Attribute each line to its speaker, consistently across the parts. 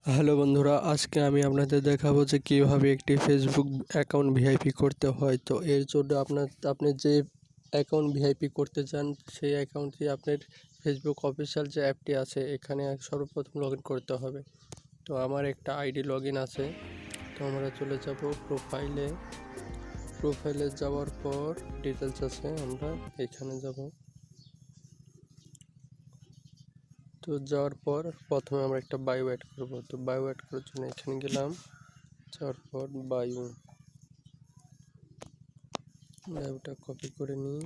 Speaker 1: Hello বন্ধুরা, আজকে আমি আপনাদের দেখাবো যে কীভাবে একটি ফেসবুক অ্যাকাউন্ট ভিআইপি করতে হয়। তো এর জন্য আপনি যে অ্যাকাউন্ট ভিআইপি করতে চান সেই অ্যাকাউন্টটি আপনার ফেসবুক অফিসিয়াল যে অ্যাপটি আছে এখানে সর্বপ্রথম লগ ইন করতে হবে। তো আমার একটা আইডি লগ ইন আছে। তো আমরা চলে যাব প্রোফাইলে যাওয়ার পর ডিটেলস আছে, আমরা এখানে যাব। তো যাওয়ার পর প্রথমে আমরা একটা বায়ো অ্যাড করব। তো বায়ো অ্যাড করার জন্য এখানে গেলাম, যাওয়ার পর বায়োটা কপি করে নিই।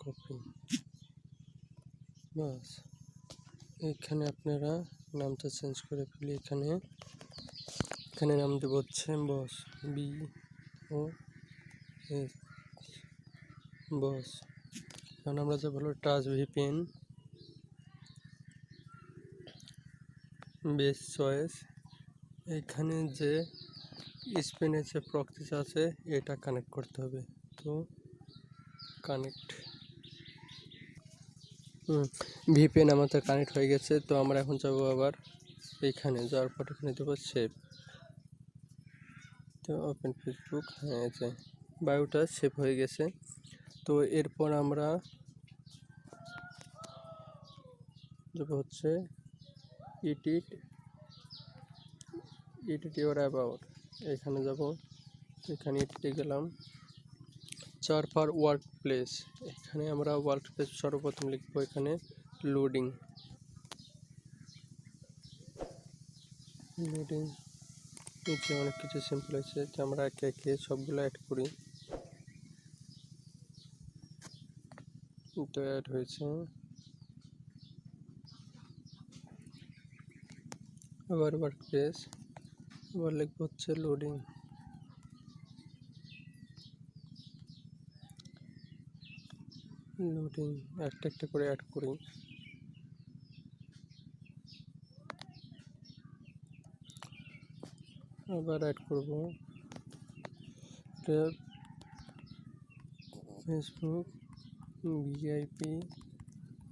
Speaker 1: কপি, বাস। এখানে আপনারা নামটা চেঞ্জ করে ফেলি। এখানে নাম দেব হচ্ছে বস, BOS, বস। কারণ আমরা যা বলবো টাচভিপিএন বেস চয়েস। এখানে যে স্পেনের যে প্রক্সি আছে এটা কানেক্ট করতে হবে। তো কানেক্ট, ভিপিএন আমাদের কানেক্ট হয়ে গেছে। তো আমরা এখন যাব আবার এইখানে, যাওয়ার পর এখানে দেবো সেভ। তো ওপেন ফেসবুক, হ্যাঁ যে বায়োটা সেভ হয়ে গেছে। তো এরপর আমরা যাব হচ্ছে এডিট ইউর অ্যাবাউট, এখানে যাব। এখানে এডিটে গেলাম, যাওয়ার পর ওয়ার্ক প্লেস। এখানে আমরা ওয়ার্ক প্লেস সর্বপ্রথম লিখবো। এখানে লোডিং নিচে অনেক কিছু সিম্পল আছে, যে আমরা একে একে সবগুলো অ্যাড করি। তো অ্যাড হয়েছে, আবার ওয়ার্ক প্লেস, আবার লিখবো হচ্ছে লোডিং। একটা একটা করে অ্যাড করি। আবার অ্যাড করব ফেসবুক ভিআইপি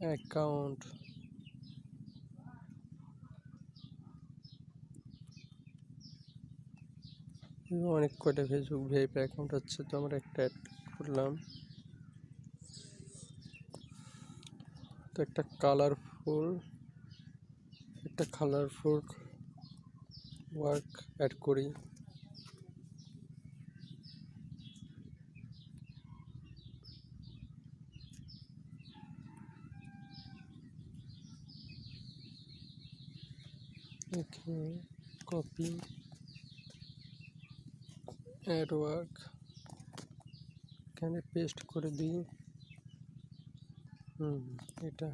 Speaker 1: অ্যাকাউন্ট। অনেক কয়টা ফেসবুক ভিআইপি অ্যাকাউন্ট আছে, তো আমরা একটা অ্যাড করলাম। তো একটা কালারফুল ওয়ার্ক অ্যাড করি। এখানে কপি অ্যাড ওয়ার্ক, এখানে পেস্ট করে দিই। এটা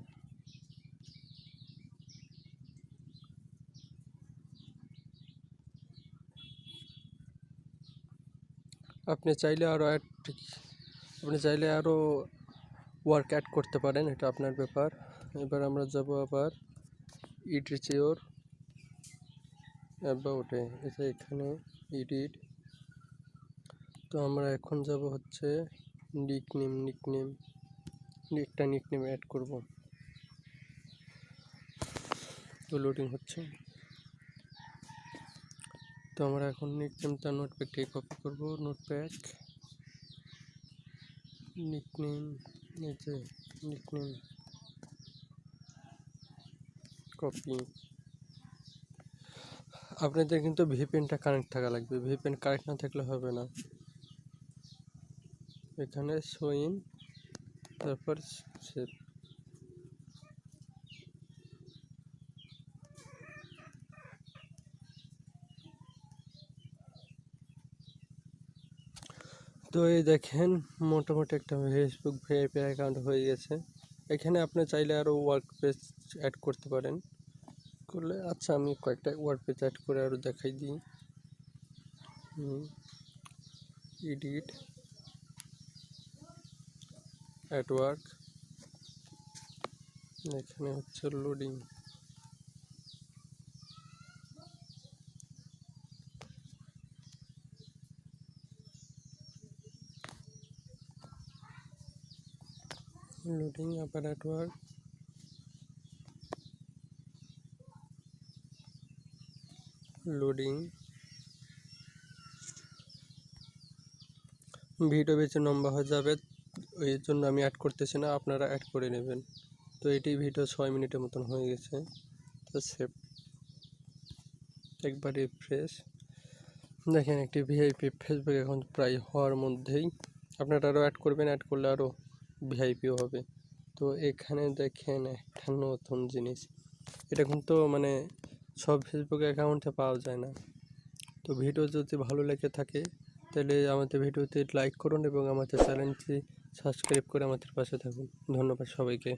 Speaker 1: আপনি চাইলে আরও ওয়ার্ক অ্যাড করতে পারেন, এটা আপনার ব্যাপার। এবার আমরা যাব আবার এডিট ইউর অ্যাবাউটে, এখানে এডিট। তো আমরা এখন যাব হচ্ছে নিকনেম, একটা নিকনেম অ্যাড করব। তো লোডিং হচ্ছে। তো আমরা এখন নিকনেমটা নোটপ্যাড থেকে কপি করব। Notepad nickname copy. আপনাদের কিন্তু ভিপিএনটা কানেক্ট থাকা লাগবে, ভিপিএন কানেক্ট না থাকলে হবে না। এখানে শোইন, তারপর সেভ। তো এই দেখেন মোটামুটি একটা ফেসবুক ভিআইপি অ্যাকাউন্ট হয়ে গেছে। এখানে আপনি চাইলে আরও ওয়ার্ক পেজ অ্যাড করতে পারেন করলে। আচ্ছা, আমি কয়েকটা ওয়ার্ক পেজ অ্যাড করে আরও দেখাই দিই। এডিট অ্যাড ওয়ার্ক, এখানে হচ্ছে loading. Loading operator loading video বেশি লম্বা হয়ে যাবে, ওই জন্য আমি অ্যাড করতেছি না, আপনারা অ্যাড করে নেবেন। তো এটি ভিডিও 6 মিনিটের মতন হয়ে গেছে। তো সেভ, একবার রিফ্রেশ। দেখেন একটি ভিআইপি ফেসবুক অ্যাকাউন্ট প্রায় হওয়ার মধ্যেই। আপনারা আরও অ্যাড করবেন, অ্যাড করলে আরও ভিআইপিও হবে। তো এখানে দেখেন একটা নতুন জিনিস, এটা কিন্তু মানে সব ফেসবুক অ্যাকাউন্টে পাওয়া যায় না। তো ভিডিও যদি ভালো লেগে থাকে তাহলে আমাদের ভিডিওতে লাইক করুন এবং আমাদের চ্যানেলটি সাবস্ক্রাইব করে আমাদের পাশে থাকুন। ধন্যবাদ সবাইকে।